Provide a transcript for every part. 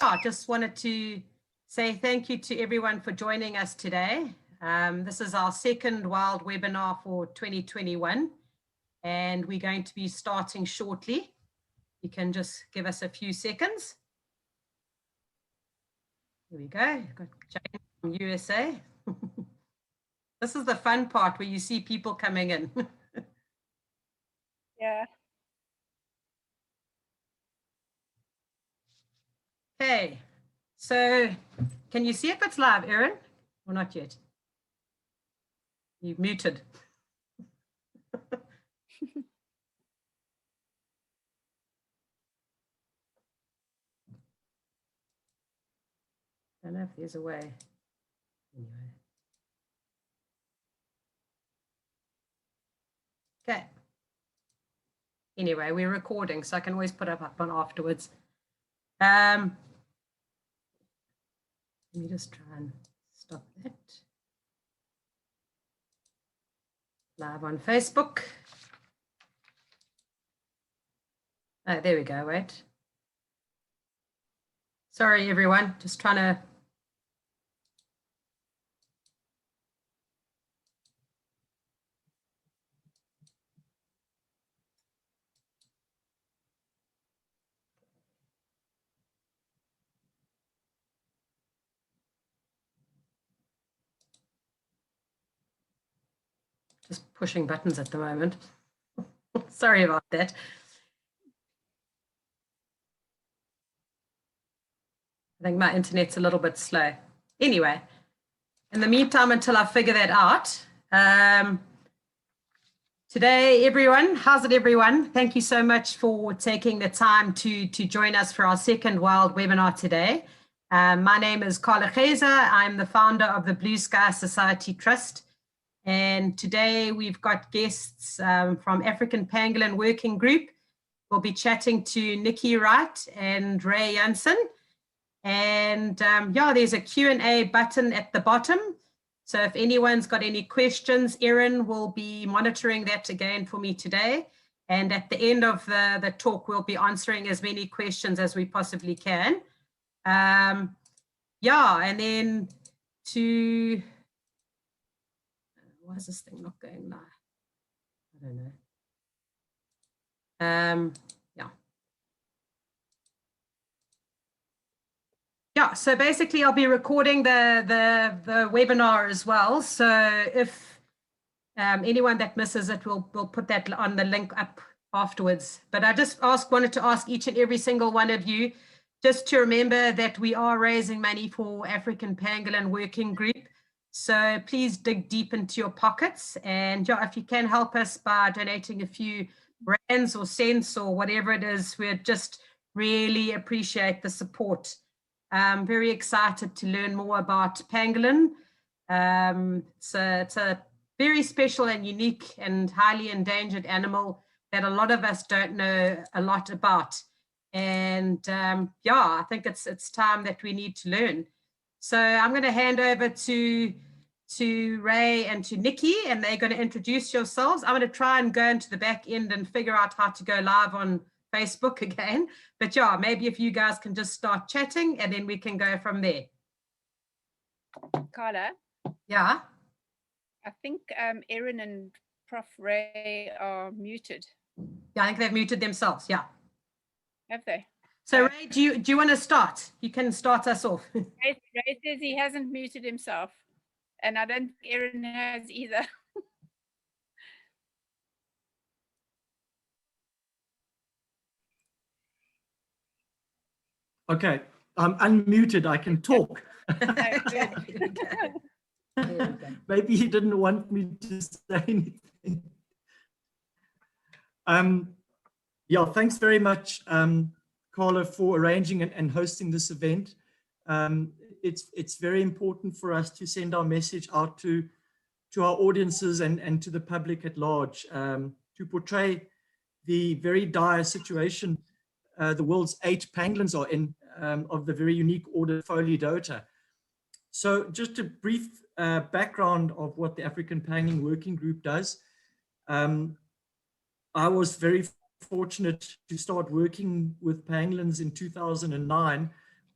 I just wanted to say thank you to everyone for joining us today. This is our second wild webinar for 2021, and we're going to be starting shortly. You can just give us a few seconds. Here we go. Got Jane from USA. This is the fun part where you see people coming in. Yeah. Okay, so can you see if it's live, Erin, or not yet? You've muted. I don't know if there's a way. Anyway. Okay. Anyway, we're recording, so I can always put up on afterwards. Let me just try and stop that. Live on Facebook. Oh, there we go, wait. Sorry, everyone, just trying to. Just pushing buttons at the moment. Sorry about that. I think my internet's a little bit slow. Anyway, in the meantime, until I figure that out, today, everyone, how's it, everyone? Thank you so much for taking the time to join us for our second wild webinar today. My name is 𝗁𝗲𝗱𝘆. I'm the founder of the Blue Sky Society Trust. And today we've got guests from African Pangolin Working Group. We'll be chatting to Nicci, Wright, and Jansen. And yeah, there's a Q&A button at the bottom. So if anyone's got any questions, Erin will be monitoring that again for me today. And at the end of the talk, we'll be answering as many questions as we possibly can. Yeah, and then to... Why is this thing not going live? I don't know. Yeah. Yeah, so basically I'll be recording the webinar as well. So if anyone that misses it, we'll put that on the link up afterwards. But I just wanted to ask each and every single one of you just to remember that we are raising money for African Pangolin Working Group. So please dig deep into your pockets, and yeah, if you can help us by donating a few rands or cents or whatever it is, we'd just really appreciate the support. I'm very excited to learn more about pangolin. So it's a very special and unique and highly endangered animal that a lot of us don't know a lot about. And yeah, I think it's time that we need to learn. So I'm going to hand over to Ray and to Nicci, and they're going to introduce yourselves. I'm going to try and go into the back end and figure out how to go live on Facebook again. But yeah, maybe if you guys can just start chatting and then we can go from there. Carla? Yeah? I think Erin and Prof. Ray are muted. Yeah, I think they've muted themselves, yeah. Have they? So Ray, do you want to start? You can start us off. Ray says he hasn't muted himself, and I don't think Erin has either. Okay, I'm unmuted. I can talk. Maybe he didn't want me to say anything. Yeah, thanks very much, Carla, for arranging and hosting this event. It's very important for us to send our message out to our audiences and to the public at large, to portray the very dire situation the world's 8 pangolins are in, of the very unique order 𝗿𝗆𝗆𝘆. So just a brief background of what the African Pangolin Working Group does. I was very fortunate to start working with pangolins in 2009,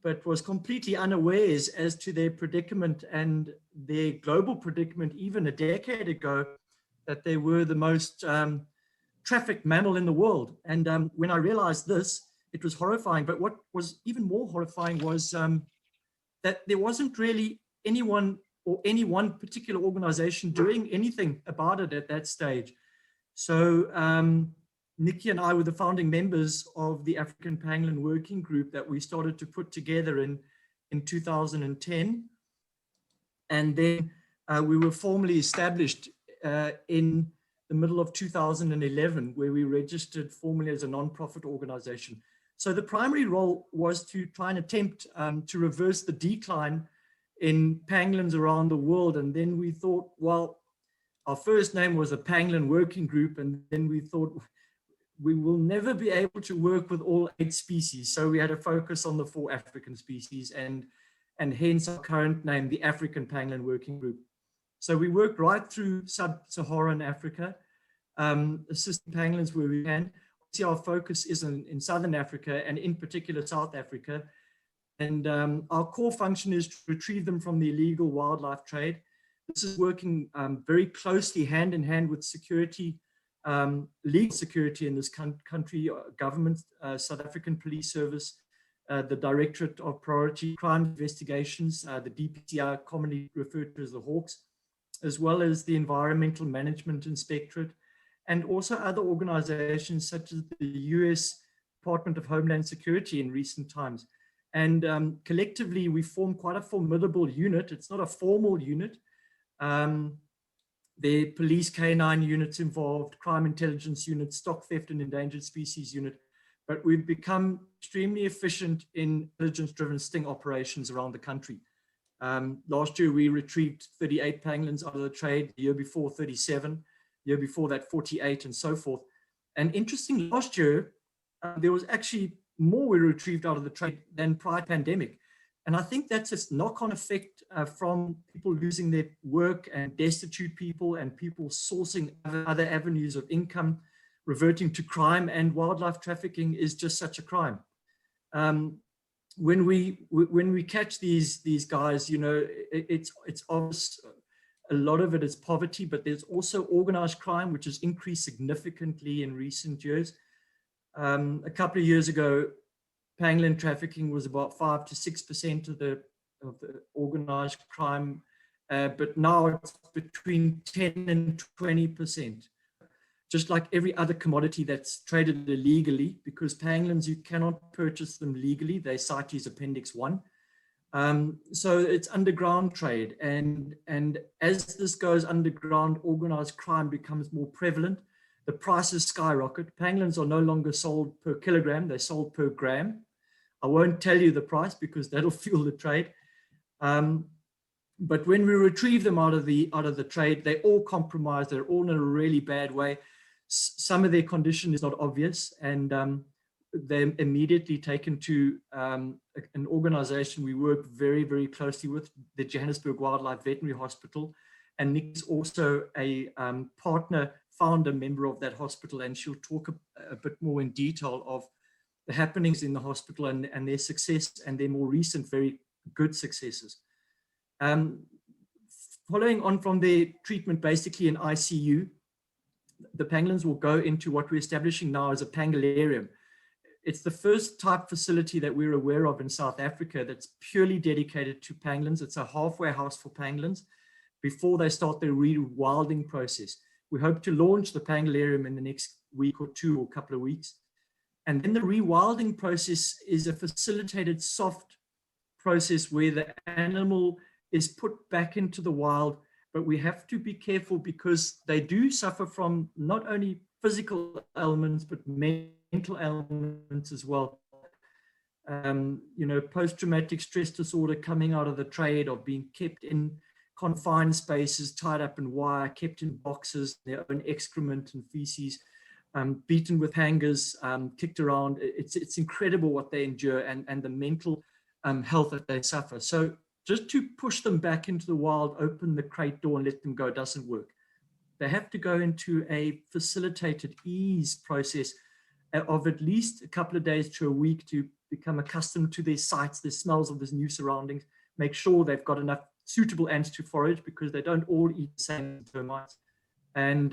but was completely unawares as to their predicament and their global predicament even a decade ago, that they were the most trafficked mammal in the world. And when I realized this, it was horrifying. But what was even more horrifying was that there wasn't really anyone or any one particular organization doing anything about it at that stage. So Nicci and I were the founding members of the African Pangolin Working Group that we started to put together in 2010. And then we were formally established in the middle of 2011, where we registered formally as a non-profit organization. So the primary role was to try and attempt to reverse the decline in pangolins around the world. And then we thought, well, our first name was the Pangolin Working Group, and then we thought we will never be able to work with all 8 species. So we had to focus on the 4 African species, and hence our current name, the African Pangolin Working Group. So we work right through sub-Saharan Africa, assisting pangolins where we can. See, our focus is in Southern Africa, and in particular South Africa. And our core function is to retrieve them from the illegal wildlife trade. This is working very closely hand in hand with security, legal security in this country, government, South African Police Service, the Directorate of Priority Crime Investigations, the 𝗍𝗶𝗱𝘆, commonly referred to as the Hawks, as well as the Environmental Management Inspectorate, and also other organizations such as the US Department of Homeland Security in recent times. And collectively, we form quite a formidable unit. It's not a formal unit. There are police canine units involved, crime intelligence units, stock theft and endangered species unit. But we've become extremely efficient in intelligence-driven sting operations around the country. Last year, we retrieved 38 pangolins out of the trade. The year before, 37. The year before that, 48, and so forth. And interesting, last year, there was actually more we retrieved out of the trade than prior to the pandemic. And I think that's a knock-on effect from people losing their work and destitute people and people sourcing other avenues of income, reverting to crime, and wildlife trafficking is just such a crime. When we catch these guys, you know, it's obvious. A lot of it is poverty, but there's also organized crime, which has increased significantly in recent years. A couple of years ago, pangolin trafficking was about 5 to 6% of the organized crime, but now it's between 10 and 20%. Just like every other commodity that's traded illegally, because pangolins, you cannot purchase them legally. They're CITES Appendix 1. So it's underground trade. And as this goes underground, organized crime becomes more prevalent. The prices skyrocket. Pangolins are no longer sold per kilogram, they're sold per gram. I won't tell you the price because that'll fuel the trade. But when we retrieve them out of the trade, they're all compromised, they're all in a really bad way. Some of their condition is not obvious, and they're immediately taken to an organization we work very, very closely with, the Johannesburg Wildlife Veterinary Hospital. And Nicci is also a partner, founder, member of that hospital, and she'll talk a bit more in detail of the happenings in the hospital and their success and their more recent very good successes. Following on from their treatment basically in ICU, the pangolins will go into what we're establishing now as a pangolarium. It's the first type facility that we're aware of in South Africa that's purely dedicated to pangolins. It's a halfway house for pangolins before they start their rewilding process. We hope to launch the pangolarium in the next week or two or couple of weeks. And then the rewilding process is a facilitated soft process where the animal is put back into the wild, but we have to be careful because they do suffer from not only physical elements, but mental elements as well. You know, post-traumatic stress disorder coming out of the trade, of being kept in confined spaces, tied up in wire, kept in boxes, their own excrement and feces, beaten with hangers, kicked around. It's incredible what they endure and the mental health that they suffer. So just to push them back into the wild, open the crate door and let them go doesn't work. They have to go into a facilitated ease process of at least a couple of days to a week to become accustomed to their sights, the smells of this new surroundings, make sure they've got enough suitable ants to forage, because they don't all eat the same termites. And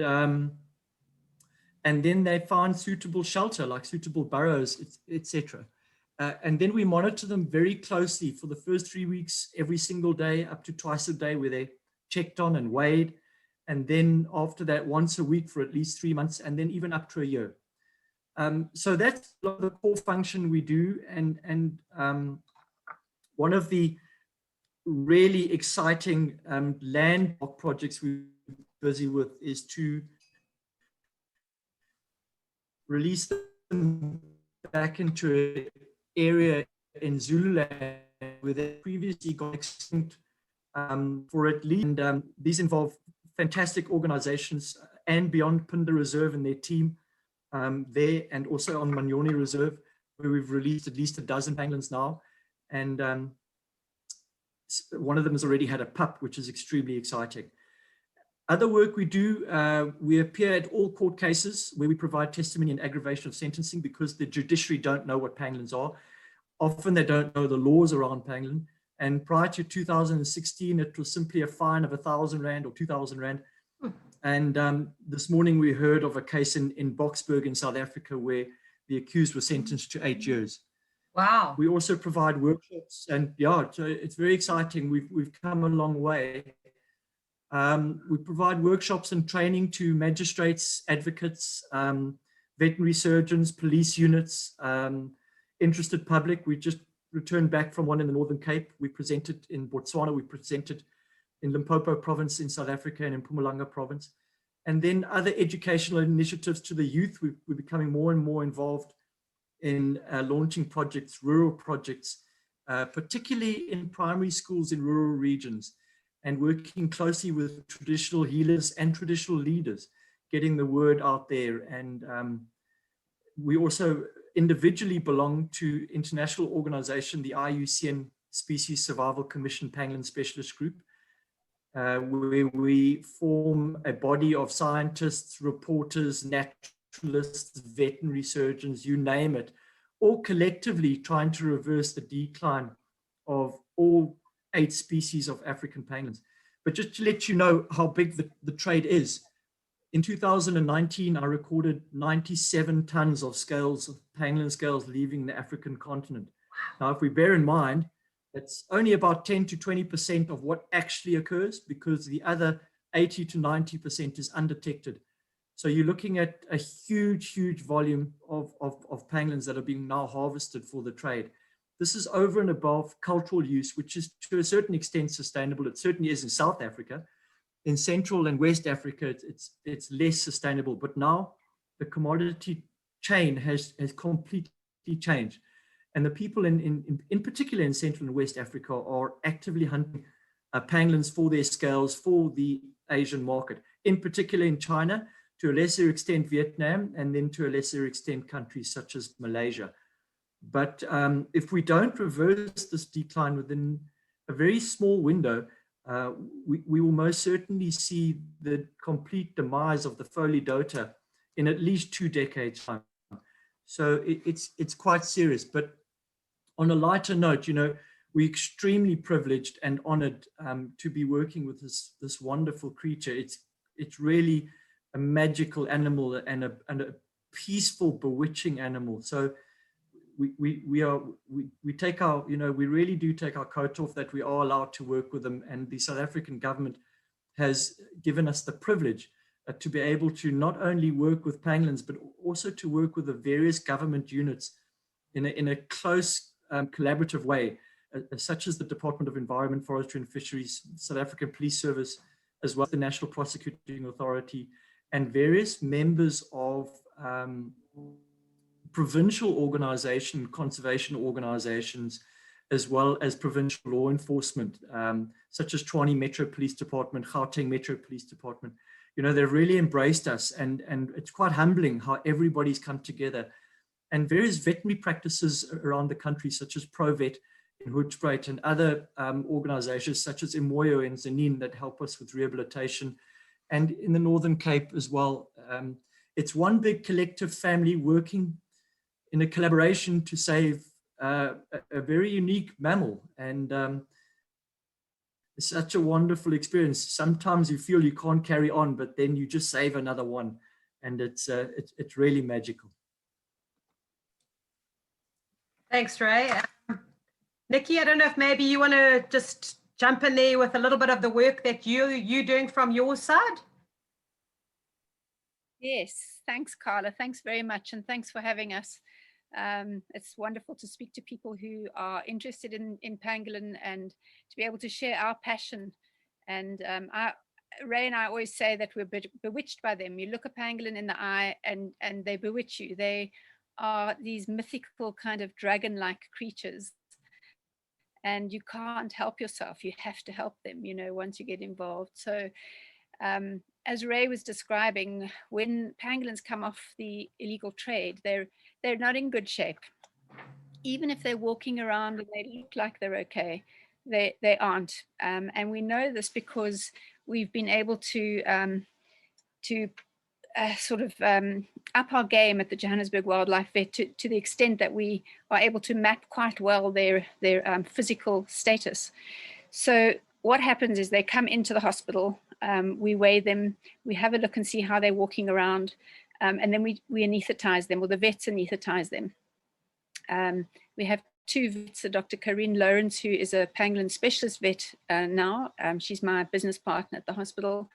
then they find suitable shelter, like suitable burrows, etc. And then we monitor them very closely for the first 3 weeks, every single day, up to twice a day, where they're checked on and weighed. And then after that, once a week for at least 3 months, and then even up to a year. So that's the core function we do. And one of the really exciting landmark projects we're busy with is to release them back into an area in Zululand where they previously got extinct for at least. And these involve fantastic organizations and beyond Phinda Reserve and their team there, and also on Manyoni Reserve, where we've released at least 12 pangolins now. And one of them has already had a pup, which is extremely exciting. Other work we do, we appear at all court cases where we provide testimony and aggravation of sentencing, because the judiciary don't know what pangolins are. Often they don't know the laws around pangolin. And prior to 2016, it was simply a fine of 1,000 Rand or 2,000 Rand. And this morning we heard of a case in Boksburg in South Africa where the accused was sentenced to 8 years. Wow. We also provide workshops, and yeah, so it's very exciting. We've come a long way. We provide workshops and training to magistrates, advocates, veterinary surgeons, police units, interested public. We just returned back from one in the Northern Cape. We presented in Botswana, we presented in Limpopo province in South Africa, and in Mpumalanga province. And then other educational initiatives to the youth. We're becoming more and more involved in launching projects, rural projects, particularly in primary schools in rural regions, and working closely with traditional healers and traditional leaders, getting the word out there. And we also individually belong to international organization, the IUCN Species Survival Commission Pangolin Specialist Group, where we form a body of scientists, reporters, naturalists, veterinary surgeons, you name it, all collectively trying to reverse the decline of all 8 species of African pangolins. But just to let you know how big the trade is, in 2019, I recorded 97 tons of scales, of pangolin scales, leaving the African continent. Now, if we bear in mind, it's only about 10 to 20% of what actually occurs, because the other 80 to 90% is undetected. So you're looking at a huge, huge volume of pangolins that are being now harvested for the trade. This is over and above cultural use, which is to a certain extent sustainable. It certainly is in South Africa. In Central and West Africa, it's less sustainable. But now the commodity chain has completely changed. And the people in particular in Central and West Africa are actively hunting pangolins for their scales for the Asian market, in particular in China, to a lesser extent Vietnam, and then to a lesser extent countries such as Malaysia. But if we don't reverse this decline within a very small window, we will most certainly see the complete demise of the 𝗿𝗏𝗍𝗆 in at least 2 decades time. So it's quite serious. But on a lighter note, you know, we're extremely privileged and honored to be working with this wonderful creature. It's really a magical animal and a peaceful, bewitching animal. So we take our, you know, we really do take our coat off that we are allowed to work with them. And the South African government has given us the privilege to be able to not only work with pangolins, but also to work with the various government units in a close collaborative way, such as the Department of Environment, Forestry and Fisheries, South African Police Service, as well as the National Prosecuting Authority, and various members of provincial organization, conservation organizations, as well as provincial law enforcement, such as Tshwane Metro Police Department, Gauteng Metro Police Department. You know, they've really embraced us, and it's quite humbling how everybody's come together. And various veterinary practices around the country, such as ProVet in Wright, and other organizations such as 𝗁𝗏𝗏 and Zanin that help us with rehabilitation, and in the Northern Cape as well. It's one big collective family working in a collaboration to save a very unique mammal, and it's such a wonderful experience. Sometimes you feel you can't carry on, but then you just save another one, and it's really magical. Thanks, Ray. Nicci, I don't know if maybe you want to just jump in there with a little bit of the work that you're doing from your side. Yes, thanks, Carla. Thanks very much, and thanks for having us. It's wonderful to speak to people who are interested in pangolin and to be able to share our passion. And Ray and I always say that we're bewitched by them. You look a pangolin in the eye and they bewitch you. They are these mythical kind of dragon-like creatures. And you can't help yourself. You have to help them, you know, once you get involved. So as Ray was describing, when pangolins come off the illegal trade, they're not in good shape. Even if they're walking around and they look like they're okay, they aren't. And we know this because we've been able to sort of up our game at the Johannesburg Wildlife Vet to the extent that we are able to map quite well their physical status. So what happens is they come into the hospital, we weigh them, we have a look and see how they're walking around, and then we anesthetize them, or the vets anesthetize them. We have two vets, Dr. 𝗁𝗏𝗆𝘆, who is a pangolin specialist vet now. She's my business partner at the hospital.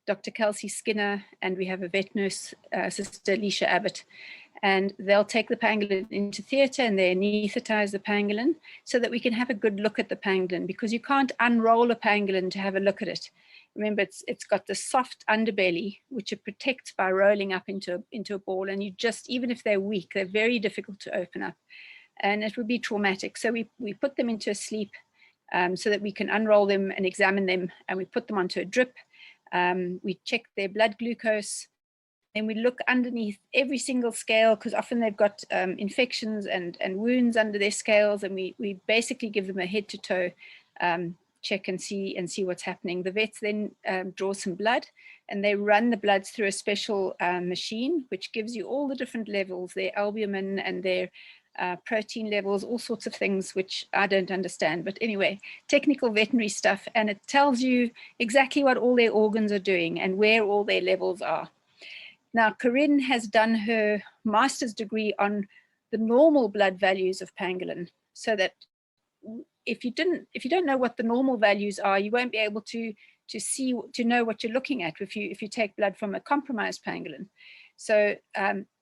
Dr. 𝗿𝗚𝗄𝐻 Skinner, and we have a vet nurse, Sister 𝗍𝗏𝗏𝗏𝗏, and they'll take the pangolin into theatre and they anesthetize the pangolin so that we can have a good look at the pangolin, because you can't unroll a pangolin to have a look at it. Remember, it's got the soft underbelly, which it protects by rolling up into a ball, and you just, even if they're weak, they're very difficult to open up, and it would be traumatic. So we put them into a sleep so that we can unroll them and examine them, and we put them onto a drip. We check their blood glucose, and we look underneath every single scale, because often they've got infections and wounds under their scales, and we basically give them a head to toe check and see what's happening. The vets then draw some blood, and they run the bloods through a special machine which gives you all the different levels, their albumin and their protein levels, all sorts of things which I don't understand, but anyway, technical veterinary stuff, and it tells you exactly what all their organs are doing and where all their levels are. Now, Corinne has done her master's degree on the normal blood values of pangolin, so that if you don't know what the normal values are, you won't be able to know what you're looking at if you take blood from a compromised pangolin. So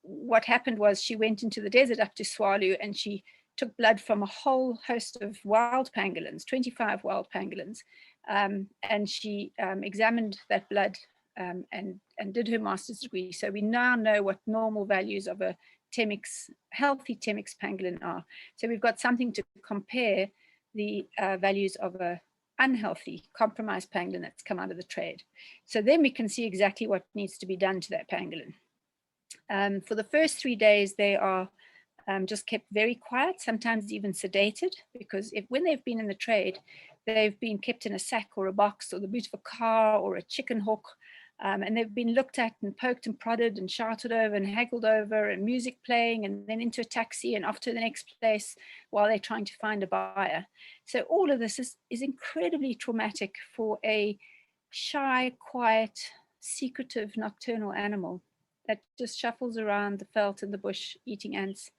what happened was she went into the desert up to 𝗁𝗏𝗆𝗆, and she took blood from a whole host of wild pangolins, 25 wild pangolins, and she examined that blood and did her master's degree. So we now know what normal values of a healthy 𝗁𝗍𝗆 pangolin are. So we've got something to compare the values of a unhealthy, compromised pangolin that's come out of the trade. So then we can see exactly what needs to be done to that pangolin. For the first 3 days, they are just kept very quiet, sometimes even sedated, because when they've been in the trade, they've been kept in a sack or a box or the boot of a car or a chicken hook, and they've been looked at and poked and prodded and shouted over and haggled over, and music playing, and then into a taxi and off to the next place while they're trying to find a buyer. So all of this is incredibly traumatic for a shy, quiet, secretive, nocturnal animal that just shuffles around the veld and the bush eating ants.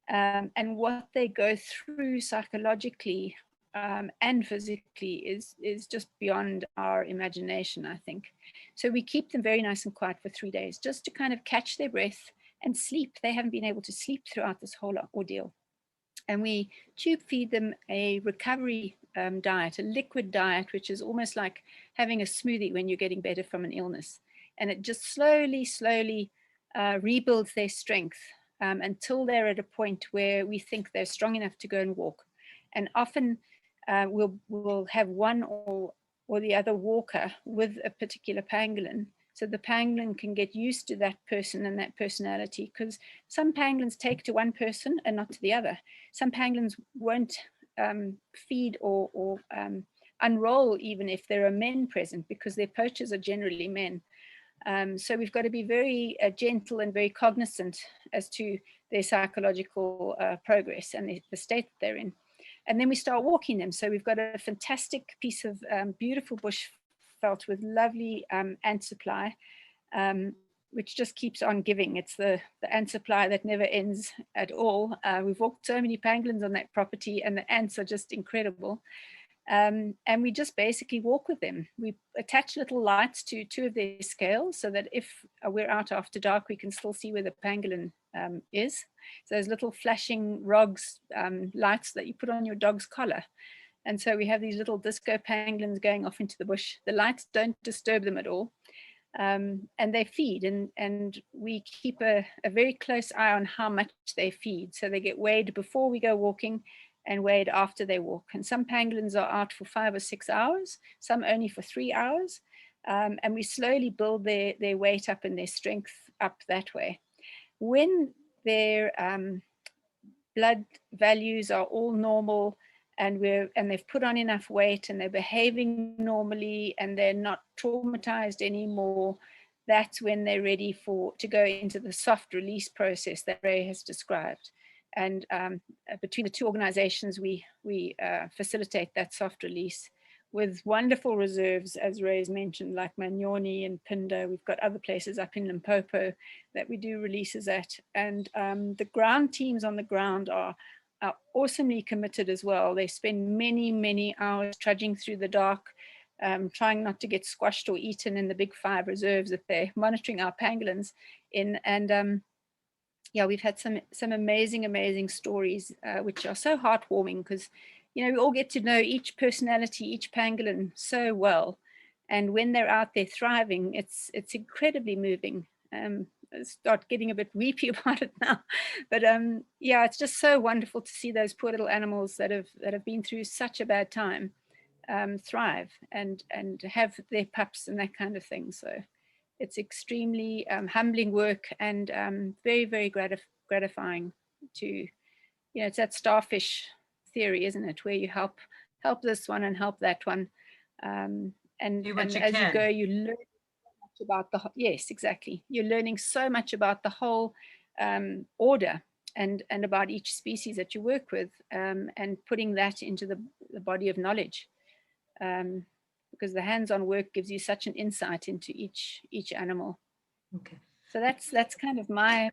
And what they go through psychologically and physically is just beyond our imagination, I think. So we keep them very nice and quiet for 3 days, just to kind of catch their breath and sleep. They haven't been able to sleep throughout this whole ordeal. And we tube feed them a recovery diet, a liquid diet, which is almost like having a smoothie when you're getting better from an illness. And it just slowly rebuilds their strength until they're at a point where we think they're strong enough to go and walk. And often we'll have one or the other walker with a particular pangolin, so the pangolin can get used to that person and that personality, because some pangolins take to one person and not to the other. Some pangolins won't feed or unroll even if there are men present, because their poachers are generally men. So we've got to be very gentle and very cognizant as to their psychological progress and the state that they're in. And then we start walking them. So we've got a fantastic piece of beautiful bush felt with lovely ant supply, which just keeps on giving. It's the ant supply that never ends at all. We've walked so many pangolins on that property, and the ants are just incredible. And we just basically walk with them. We attach little lights to 2 of their scales so that if we're out after dark, we can still see where the pangolin is. So those little flashing rogs, lights that you put on your dog's collar. And so we have these little disco pangolins going off into the bush. The lights don't disturb them at all. And they feed, and we keep a very close eye on how much they feed. So they get weighed before we go walking and weighed after they walk. And some pangolins are out for 5 or 6 hours, some only for 3 hours. And we slowly build their weight up and their strength up that way. When their blood values are all normal, and they've put on enough weight and they're behaving normally and they're not traumatized anymore, that's when they're ready to go into the soft release process that Ray has described. And between the 2 organizations, we facilitate that soft release with wonderful reserves, as Ray's mentioned, like Manyoni and Pinda. We've got other places up in Limpopo that we do releases at. And the ground teams on the ground are awesomely committed as well. They spend many, many hours trudging through the dark, trying not to get squashed or eaten in the big 5 reserves that they're monitoring our pangolins in. And yeah, we've had some amazing stories, which are so heartwarming, because, you know, we all get to know each personality, each pangolin so well. And when they're out there thriving, it's incredibly moving. I start getting a bit weepy about it now, but yeah, it's just so wonderful to see those poor little animals that have been through such a bad time thrive and have their pups and that kind of thing. So it's extremely humbling work, and very, very gratifying to, you know, it's that starfish theory, isn't it, where you help this one and help that one, and as you go, you learn about yes, exactly, you're learning so much about the whole order and about each species that you work with, and putting that into the body of knowledge, because the hands-on work gives you such an insight into each animal. Okay, so that's kind of my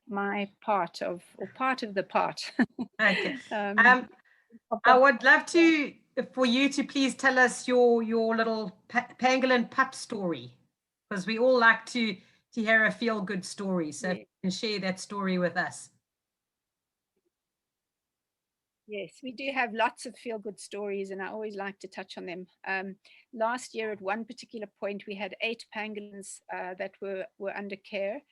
part of the part. Okay. I would love for you to please tell us your little Pangolin Pup Story, because we all like to hear a feel-good story. So you can share that story with us. Yes, we do have lots of feel-good stories, and I always like to touch on them. Last year, at one particular point, we had 8 pangolins that were under care.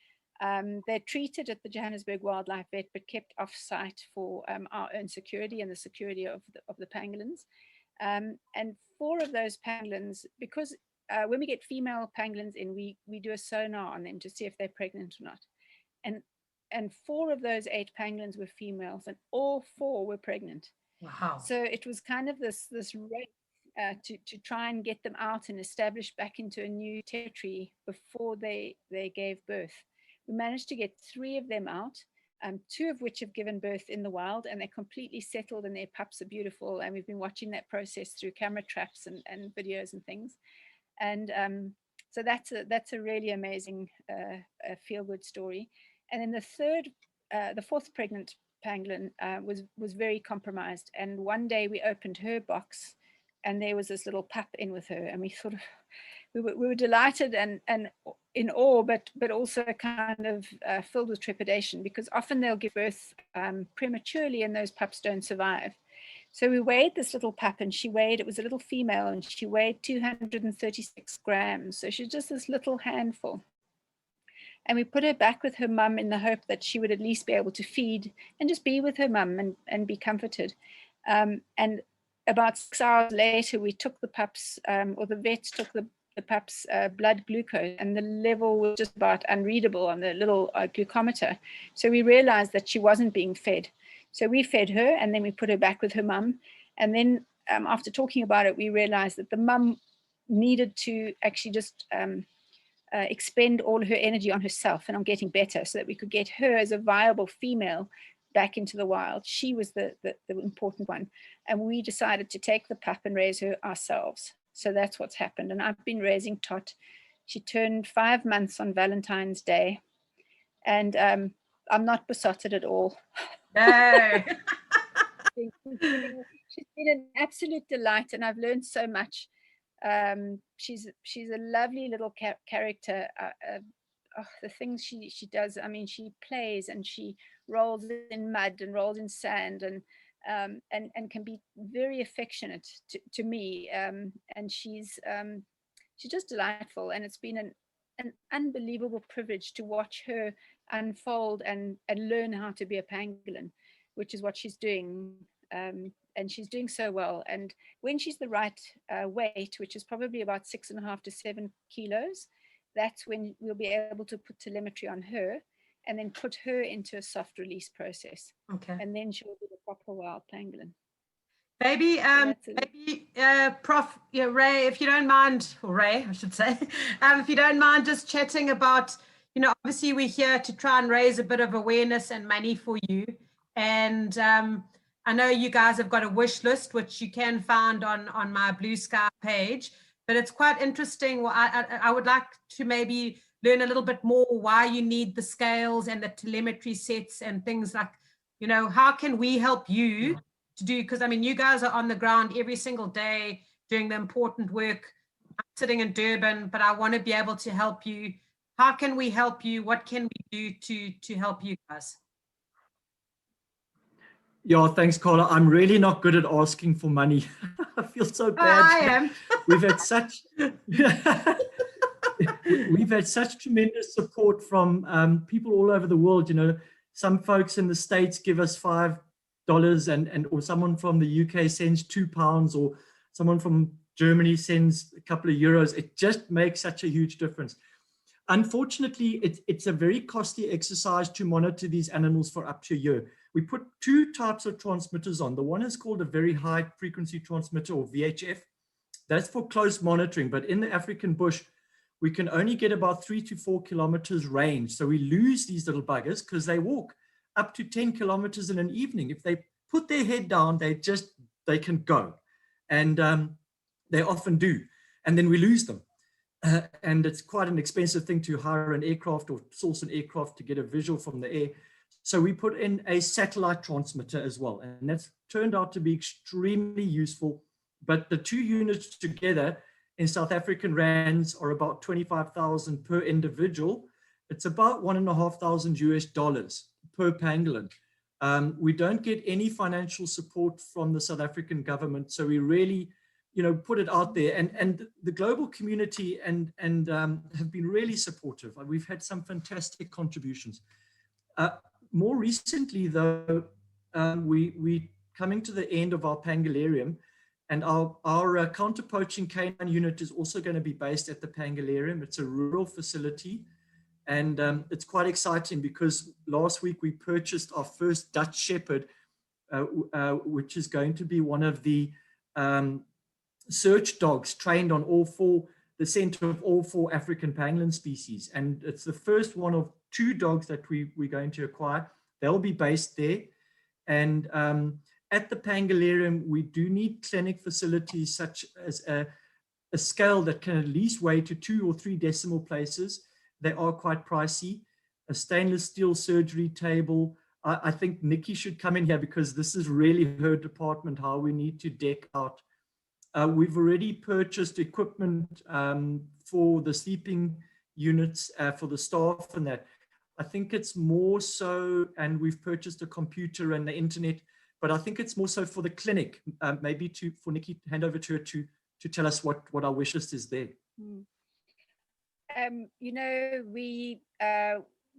They're treated at the Johannesburg Wildlife Vet, but kept off-site for our own security and the security of the pangolins. And 4 of those pangolins, because when we get female pangolins in, we do a sonar on them to see if they're pregnant or not. And 4 of those 8 pangolins were females, and all 4 were pregnant. Wow. So it was kind of this race to try and get them out and establish back into a new territory before they gave birth. We managed to get 3 of them out, 2 of which have given birth in the wild, and they're completely settled, and their pups are beautiful. And we've been watching that process through camera traps and videos and things. And so that's a really amazing feel-good story. And then the 4th pregnant pangolin was very compromised. And one day we opened her box, and there was this little pup in with her, and we were delighted and in awe, but also kind of filled with trepidation, because often they'll give birth prematurely, and those pups don't survive. So we weighed this little pup, and it was a little female, and she weighed 236 grams. So she's just this little handful. And we put her back with her mum in the hope that she would at least be able to feed and just be with her mum and be comforted. And about 6 hours later, we took the pups, or the vets took the pups' blood glucose, and the level was just about unreadable on the little glucometer. So we realized that she wasn't being fed. So we fed her, and then we put her back with her mum. And then after talking about it, we realized that the mum needed to actually just expend all her energy on herself and on getting better, so that we could get her as a viable female back into the wild. She was the important one. And we decided to take the pup and raise her ourselves. So that's what's happened. And I've been raising Tot. She turned 5 months on Valentine's Day. And I'm not besotted at all. No. She's been an absolute delight, and I've learned so much. She's a lovely little character. The things she does, I mean, she plays and she rolls in mud and rolls in sand, and can be very affectionate to me. And she's just delightful, and it's been an unbelievable privilege to watch her unfold and learn how to be a pangolin, which is what she's doing. And she's doing so well. And when she's the right weight, which is probably about 6.5 to 7 kilos, that's when we'll be able to put telemetry on her and then put her into a soft release process. Okay. And then she'll be the proper wild pangolin. Maybe, Prof, Ray, if you don't mind, or Ray, I should say, if you don't mind just chatting about, obviously we're here to try and raise a bit of awareness and money for you. And I know you guys have got a wish list, which you can find on my Blue Sky page, but it's quite interesting. Well, I would like to maybe learn a little bit more why you need the scales and the telemetry sets and things like, how can we help you to do, because I mean, you guys are on the ground every single day doing the important work. I'm sitting in Durban, but I want to be able to help you. How can we help you? What can we do to help you guys? Yeah, thanks, Carla. I'm really not good at asking for money. I feel so bad. I am. We've had such tremendous support from people all over the world. Some folks in the States give us $5, or someone from the UK sends £2, or someone from Germany sends a couple of euros. It just makes such a huge difference. Unfortunately, it's a very costly exercise to monitor these animals for up to a year. We put 2 types of transmitters on. The one is called a very high frequency transmitter, or VHF. That's for close monitoring, but in the African bush, we can only get about 3 to 4 kilometers range. So we lose these little buggers because they walk up to 10 kilometers in an evening. If they put their head down, they can go. And they often do. And then we lose them. And it's quite an expensive thing to hire an aircraft or source an aircraft to get a visual from the air. So we put in a satellite transmitter as well. And that's turned out to be extremely useful. But the 2 units together in South African rands are about 25,000 per individual. It's about $1,500 per pangolin. We don't get any financial support from the South African government. So we really, put it out there, and the global community and have been really supportive. We've had some fantastic contributions. More recently, though, we coming to the end of our pangolarium, and our counter-poaching canine unit is also going to be based at the pangolarium. It's a rural facility, and it's quite exciting because last week we purchased our first Dutch Shepherd, which is going to be one of the search dogs trained on the center of all 4 African pangolin species. And it's the first one of 2 dogs that we're going to acquire. They'll be based there. And at the pangolarium, we do need clinic facilities such as a scale that can at least weigh to 2 or 3 decimal places. They are quite pricey. A stainless steel surgery table. I think Nicci should come in here because this is really her department, how we need to deck out. We've already purchased equipment for the sleeping units for the staff and that. I think it's more so, and we've purchased a computer and the internet, but I think it's more so for the clinic. Maybe for Nicci, hand over to her to tell us what our wish list is there.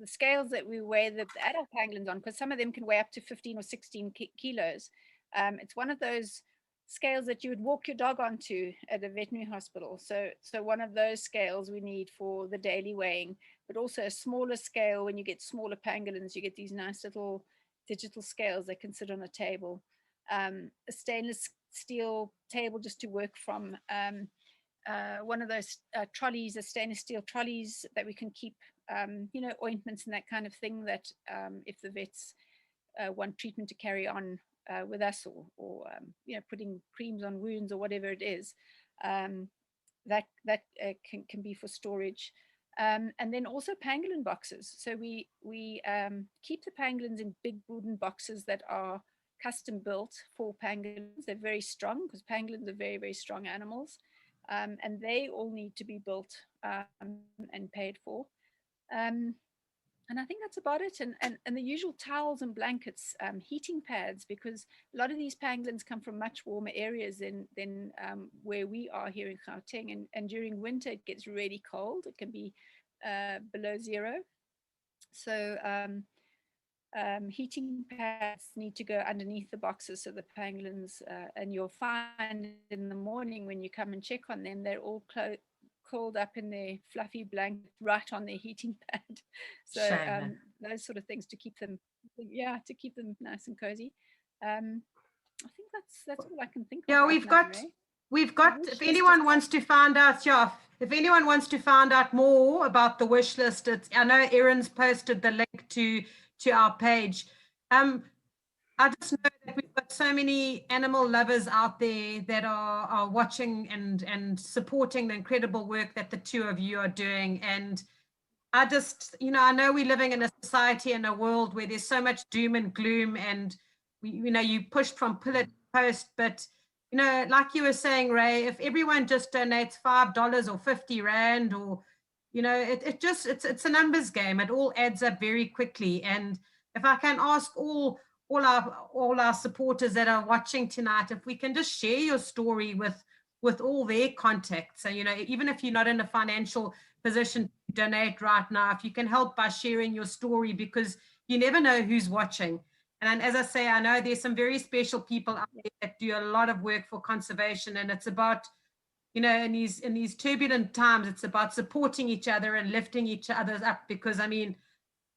The scales that we weigh the adult pangolins on, because some of them can weigh up to 15 or 16 kilos. It's one of those scales that you would walk your dog onto at a veterinary hospital. So one of those scales we need for the daily weighing, but also a smaller scale. When you get smaller pangolins, you get these nice little digital scales that can sit on a table. A stainless steel table just to work from. one of those trolleys, the stainless steel trolleys that we can keep, you know, ointments and that kind of thing, that if the vets want treatment to carry on with us, or you know, putting creams on wounds or whatever it is, that can be for storage. And then also pangolin boxes. So we keep the pangolins in big wooden boxes that are custom built for pangolins. They're very strong, because pangolins are very, very strong animals. And they all need to be built and paid for. And I think that's about it. And the usual towels and blankets, heating pads, because a lot of these pangolins come from much warmer areas than where we are here in Gauteng. And during winter, it gets really cold. It can be below 0. So heating pads need to go underneath the boxes, so the pangolins, and you'll find in the morning when you come and check on them, they're all curled up in their fluffy blanket right on their heating pad. So those sort of things to keep them, to keep them nice and cozy. I think that's all I can think of. Yeah, we've got if anyone wants to find out, if anyone wants to find out more about the wish list, I know Erin's posted the link to our page. I just know that we've got so many animal lovers out there that are watching and supporting the incredible work that the two of you are doing. And I just, you know, I know we're living in a society and a world where there's so much doom and gloom, and you pushed from pillar to post, but you know, like you were saying, Ray, if everyone just donates $5 or 50 Rand, or you know, it's a numbers game. It all adds up very quickly. And if I can ask all our supporters that are watching tonight, if we can just share your story with all their contacts. So, you know, even if you're not in a financial position to donate right now, if you can help by sharing your story, because you never know who's watching. And as I say, I know there's some very special people out there that do a lot of work for conservation, and it's about, you know, in these turbulent times, it's about supporting each other and lifting each other up. Because I mean,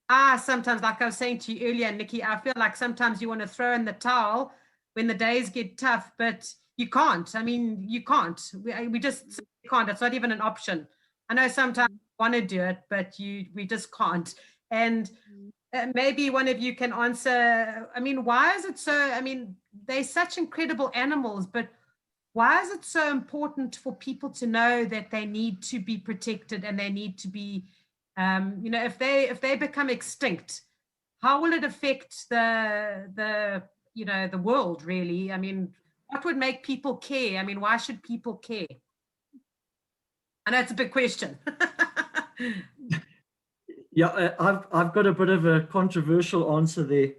sometimes, like I was saying to you earlier, Nicci, I feel like sometimes you want to throw in the towel when the days get tough, but you can't. I mean, you can't. We just can't. It's not even an option. I know sometimes you want to do it, but we just can't. And maybe one of you can answer, I mean, why is it so, I mean, they're such incredible animals, but why is it so important for people to know that they need to be protected and they need to be, you know, if they become extinct, how will it affect the you know, the world, really? I mean, what would make people care? I mean, why should people care? I know it's a big question. Yeah, I've got a bit of a controversial answer there.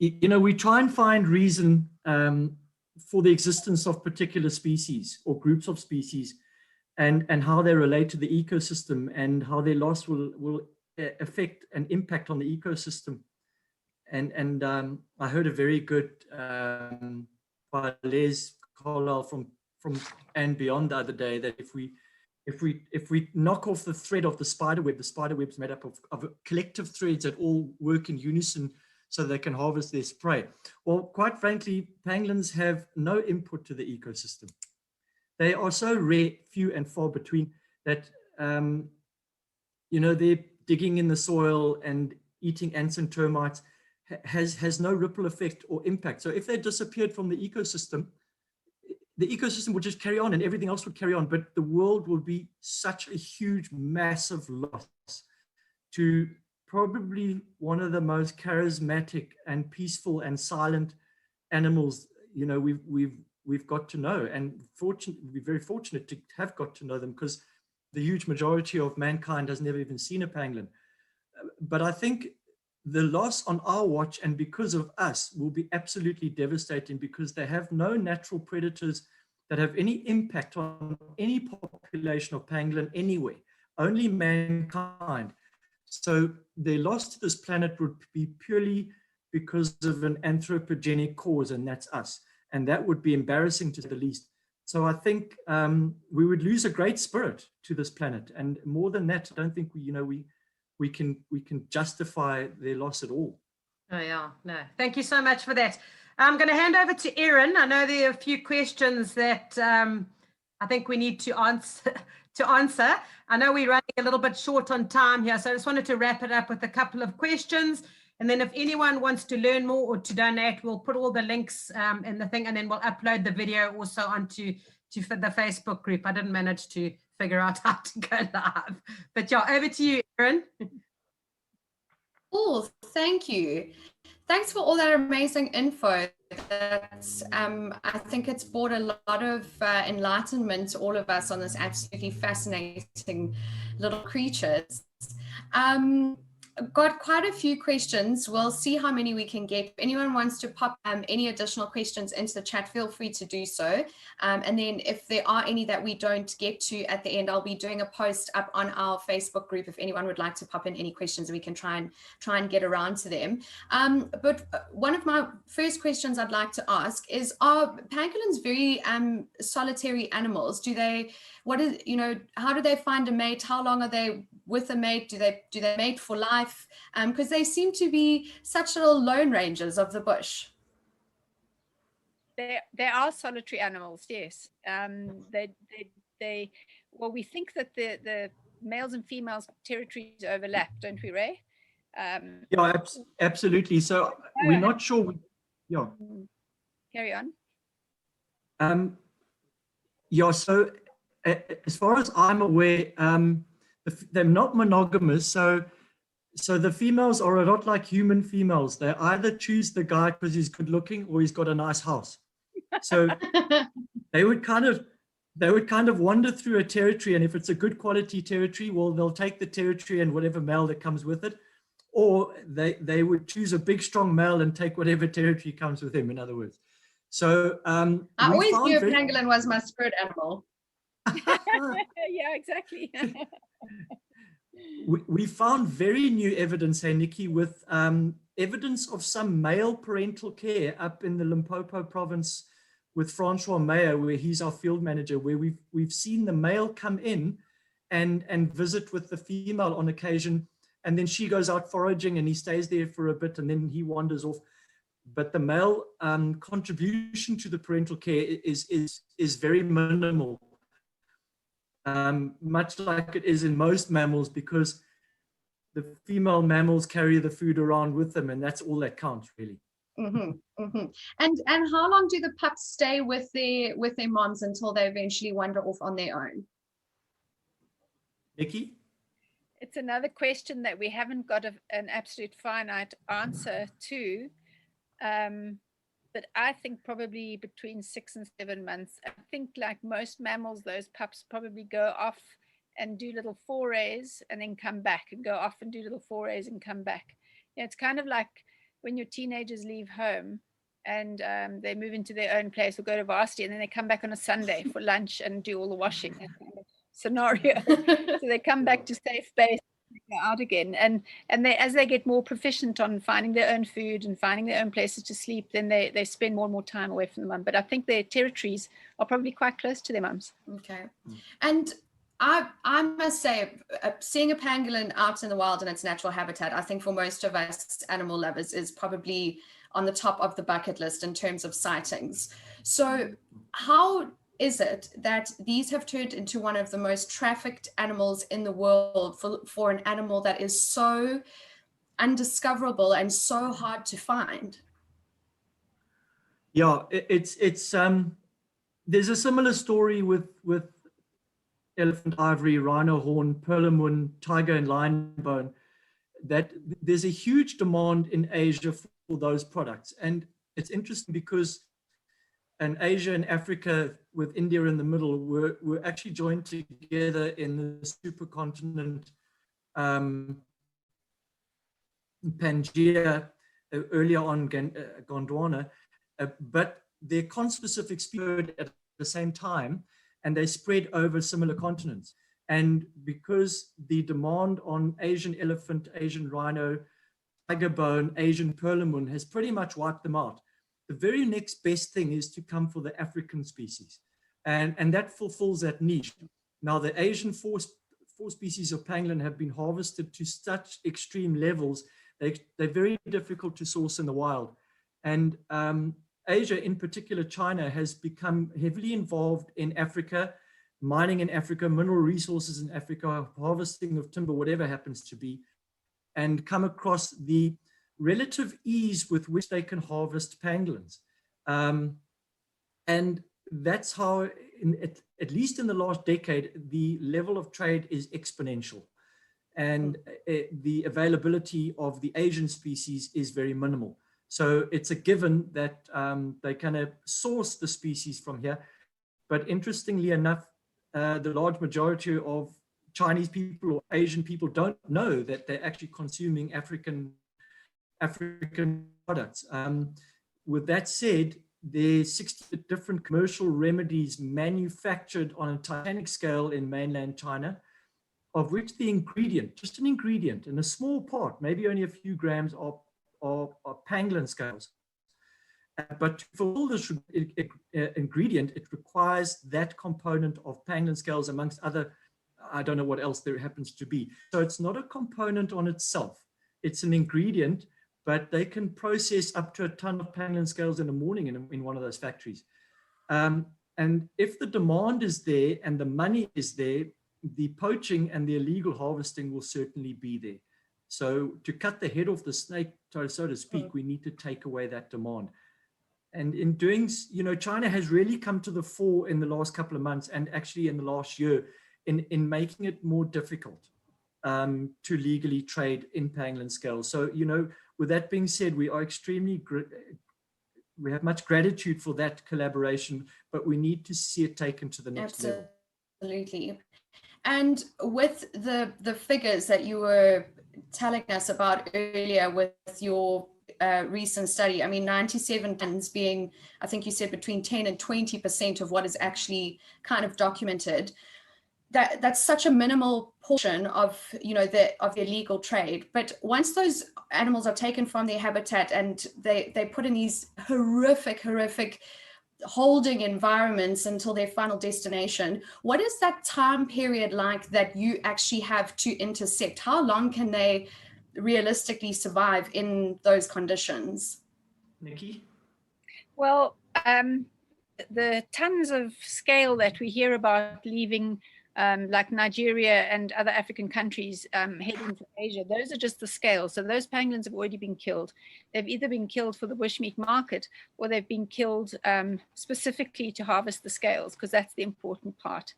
You know, we try and find reason for the existence of particular species or groups of species, and how they relate to the ecosystem, and how their loss will affect and impact on the ecosystem. And I heard a very good by 𝗿𝗲𝗱𝘆 from and beyond the other day, that if we knock off the thread of the spider web is made up of collective threads that all work in unison so they can harvest their prey. Well, quite frankly, pangolins have no input to the ecosystem. They are so rare, few and far between, that you know, they're digging in the soil and eating ants and termites has no ripple effect or impact. So if they disappeared from the ecosystem would just carry on and everything else would carry on, but the world will be such a huge, massive loss to probably one of the most charismatic and peaceful and silent animals, you know, we've got to know. And we're very fortunate to have got to know them, because the huge majority of mankind has never even seen a pangolin. But I think the loss on our watch, and because of us, will be absolutely devastating, because they have no natural predators that have any impact on any population of pangolin anywhere, only mankind. So their loss to this planet would be purely because of an anthropogenic cause, and that's us. And that would be embarrassing to say the least. So I think we would lose a great spirit to this planet. And more than that, I don't think we can justify their loss at all. Oh yeah, no. Thank you so much for that. I'm going to hand over to Erin. I know there are a few questions that I think we need to answer. I know we're running a little bit short on time here, so I just wanted to wrap it up with a couple of questions. And then if anyone wants to learn more or to donate, we'll put all the links in the thing, and then we'll upload the video also onto the Facebook group. I didn't manage to figure out how to go live. But yeah, over to you, Erin. Cool, thank you. Thanks for all that amazing info. That's, I think it's brought a lot of enlightenment to all of us on this absolutely fascinating little creatures. Got quite a few questions. We'll see how many we can get. If anyone wants to pop any additional questions into the chat, feel free to do so. And then if there are any that we don't get to at the end, I'll be doing a post up on our Facebook group if anyone would like to pop in any questions, we can try and get around to them. But one of my first questions I'd like to ask is, are pangolins very solitary animals? Do they, how do they find a mate? How long are they with a mate? Do they mate for life? Because they seem to be such little lone rangers of the bush. They are solitary animals, yes. Well, we think that the males and females territories overlap, don't we, Ray? Yeah, absolutely. So we're not sure. Yeah. Carry on. Yeah. So as far as I'm aware, they're not monogamous. So the females are a lot like human females. They either choose the guy because he's good looking or he's got a nice house. So they would kind of wander through a territory, and if it's a good quality territory, well, they'll take the territory and whatever male that comes with it, or they would choose a big strong male and take whatever territory comes with him, in other words. So I always knew a pangolin was my spirit animal. Yeah, exactly. We found very new evidence, hey, Nicci, with evidence of some male parental care up in the 𝗁𝗶𝗆𝗆 province with 𝗁𝗆ance, where he's our field manager, where we've seen the male come in and visit with the female on occasion, and then she goes out foraging and he stays there for a bit and then he wanders off. But the male contribution to the parental care is very minimal. Much like it is in most mammals, because the female mammals carry the food around with them, and that's all that counts, really. Mm-hmm, mm-hmm. And how long do the pups stay with their moms until they eventually wander off on their own? Nicci? It's another question that we haven't got an absolute finite answer to. But I think probably between 6 and 7 months. I think like most mammals, those pups probably go off and do little forays and then come back, and go off and do little forays and come back. Yeah, it's kind of like when your teenagers leave home and they move into their own place or go to 𝗍𝗏𝗍, and then they come back on a Sunday for lunch and do all the washing. That kind of scenario. So they come back to safe base, go out again, and they, as they get more proficient on finding their own food and finding their own places to sleep, then they spend more and more time away from the mum. But I think their territories are probably quite close to their mums. Okay. And I must say, seeing a pangolin out in the wild in its natural habitat, I think for most of us animal lovers is probably on the top of the bucket list in terms of sightings. So how is it that these have turned into one of the most trafficked animals in the world for an animal that is so undiscoverable and so hard to find? Yeah, it's there's a similar story with elephant ivory, rhino horn, perlemoen, tiger and lion bone, that there's a huge demand in Asia for those products. And it's interesting because in Asia and Africa, with India in the middle, were actually joined together in the supercontinent Pangaea, earlier on Gondwana, but they're conspecific species at the same time, and they spread over similar continents. And because the demand on Asian elephant, Asian rhino, tiger bone, Asian perlemoen has pretty much wiped them out, the very next best thing is to come for the African species. And that fulfills that niche. Now, the Asian four species of pangolin have been harvested to such extreme levels, they're very difficult to source in the wild. And Asia, in particular China, has become heavily involved in Africa mining in Africa, mineral resources in Africa, harvesting of timber, whatever happens to be, and come across the relative ease with which they can harvest pangolins. And that's how, at least in the last decade, the level of trade is exponential. And the availability of the Asian species is very minimal. So it's a given that they kind source the species from here. But interestingly enough, the large majority of Chinese people or Asian people don't know that they're actually consuming African products. With that said, there's 60 different commercial remedies manufactured on a titanic scale in mainland China, of which the ingredient, just an ingredient in a small part, maybe only a few grams of pangolin scales. But to fulfill this ingredient, it requires that component of pangolin scales amongst other, I don't know what else there happens to be. So it's not a component on itself. It's an ingredient, but they can process up to a ton of pangolin scales in the morning in one of those factories. And if the demand is there and the money is there, the poaching and the illegal harvesting will certainly be there. So to cut the head off the snake, so to speak, we need to take away that demand. And in doing, China has really come to the fore in the last couple of months, and actually in the last year, in making it more difficult to legally trade in pangolin scales. So, with that being said, we are we have much gratitude for that collaboration, but we need to see it taken to the next level. Absolutely. And with the figures that you were telling us about earlier with your recent study, I mean, 97 tons being, I think you said between 10 and 20% of what is actually kind of documented. That's such a minimal portion of the illegal trade. But once those animals are taken from their habitat and they put in these horrific holding environments until their final destination, what is that time period like that you actually have to intercept? How long can they realistically survive in those conditions? Nicci? Well, the tons of scale that we hear about leaving like Nigeria and other African countries heading to Asia, those are just the scales. So those pangolins have already been killed. They've either been killed for the bushmeat market, or they've been killed specifically to harvest the scales, because that's the important part.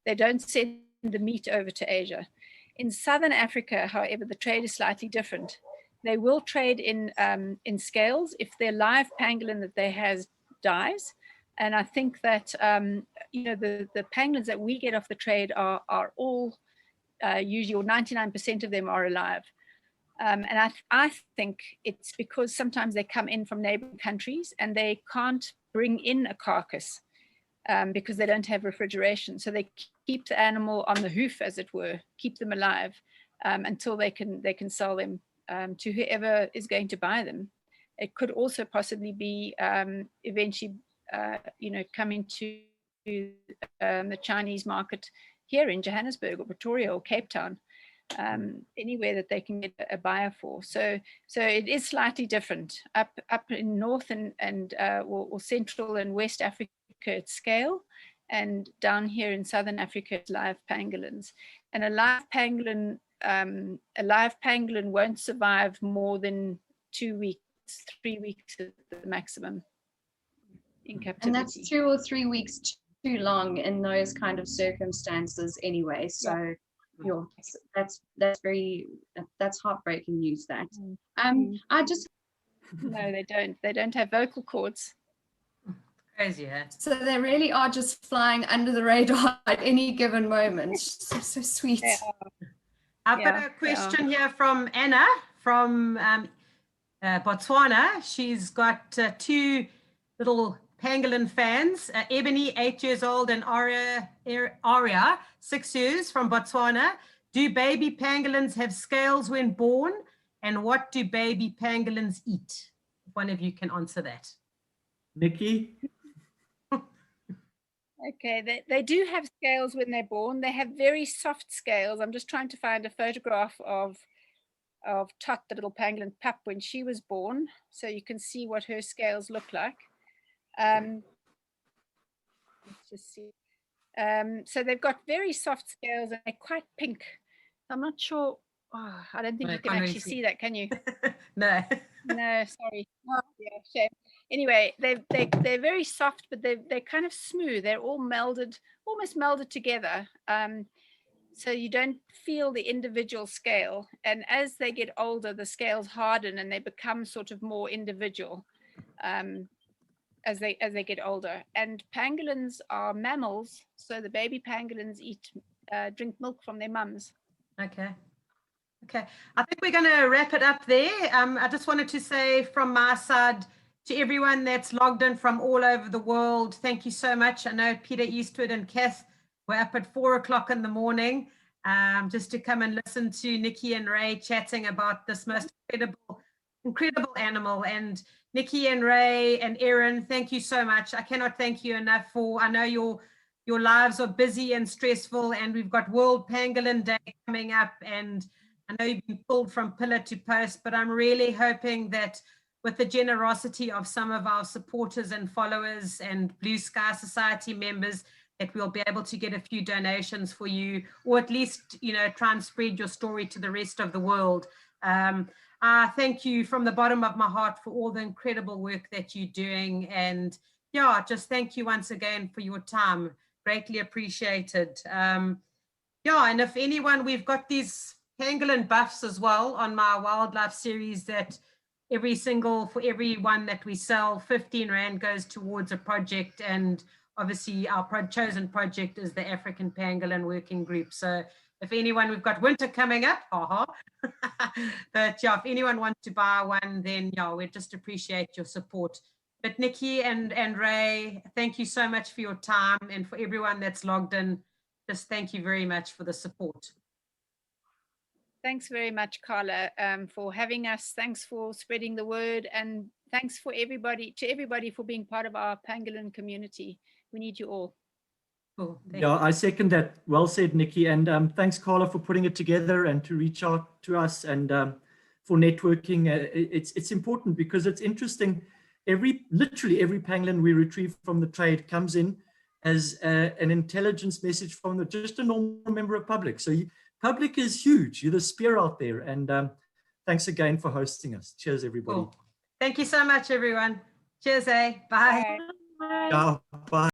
They don't send the meat over to Asia. In Southern Africa, however, the trade is slightly different. They will trade in scales if their live pangolin that they have dies. And I think that, the pangolins that we get off the trade are all usually, or 99% of them are alive. And I think it's because sometimes they come in from neighboring countries and they can't bring in a carcass because they don't have refrigeration. So they keep the animal on the hoof, as it were, keep them alive until they can sell them to whoever is going to buy them. It could also possibly be eventually coming to the Chinese market here in Johannesburg or Pretoria or Cape Town, anywhere that they can get a buyer for. So it is slightly different. Up in North and or Central and West Africa, it's scale, and down here in Southern Africa, it's live pangolins. And a live pangolin won't survive more than 2 weeks, 3 weeks at the maximum in captivity. And that's 2 or 3 weeks too long in those kind of circumstances anyway. So that's heartbreaking news. That no, they don't have vocal cords. Crazy, yeah. So they really are just flying under the radar at any given moment. So sweet. I've got a question here from Anna from Botswana. She's got 2 little pangolin fans, Ebony, 8 years old, and Aria, 6 years, from Botswana. Do baby pangolins have scales when born? And what do baby pangolins eat? If one of you can answer that. Nicci? Okay, they do have scales when they're born. They have very soft scales. I'm just trying to find a photograph of Tot, the little pangolin pup, when she was born, so you can see what her scales look like. Let's just see. So they've got very soft scales and they're quite pink. I'm not sure. Oh, I don't think No, you can can't really actually see. see that, can you? No. No, sorry. Oh, yeah, shame. Anyway, they're very soft, but they're kind of smooth. They're all melded, almost melded together. So you don't feel the individual scale. And as they get older, the scales harden and they become sort of more individual as they get older. And pangolins are mammals, so the baby pangolins drink milk from their mums. Okay. Okay. I think we're going to wrap it up there. I just wanted to say from my side to everyone that's logged in from all over the world, thank you so much. I know Peter Eastwood and Kath were up at 4 o'clock in the morning just to come and listen to Nicci and Ray chatting about this most incredible animal. And Nicci and Ray and Erin, thank you so much. I cannot thank you enough for, I know your lives are busy and stressful, and we've got World Pangolin Day coming up, and I know you've been pulled from pillar to post, but I'm really hoping that with the generosity of some of our supporters and followers and Blue Sky Society members, that we'll be able to get a few donations for you, or at least, you know, try and spread your story to the rest of the world. I thank you from the bottom of my heart for all the incredible work that you're doing. And yeah, just thank you once again for your time. Greatly appreciated. Yeah, and if anyone, we've got these pangolin buffs as well on my wildlife series that for every one that we sell, 15 Rand goes towards a project. And obviously our chosen project is the African Pangolin Working Group. So if anyone, we've got winter coming up, but yeah, if anyone wants to buy one, then yeah, we just appreciate your support. But Nicci and Ray, thank you so much for your time, and for everyone that's logged in, just thank you very much for the support. Thanks very much, Carla, for having us. Thanks for spreading the word, and thanks for everybody for being part of our pangolin community. We need you all. Cool. Yeah, I second that. Well said, Nicci. And thanks, Carla, for putting it together and to reach out to us and for networking. It's important because it's interesting. Literally every pangolin we retrieve from the trade comes in as an intelligence message from just a normal member of public. So public is huge. You're the spear out there. And thanks again for hosting us. Cheers, everybody. Cool. Thank you so much, everyone. Cheers, Bye. Bye. Ciao. Bye.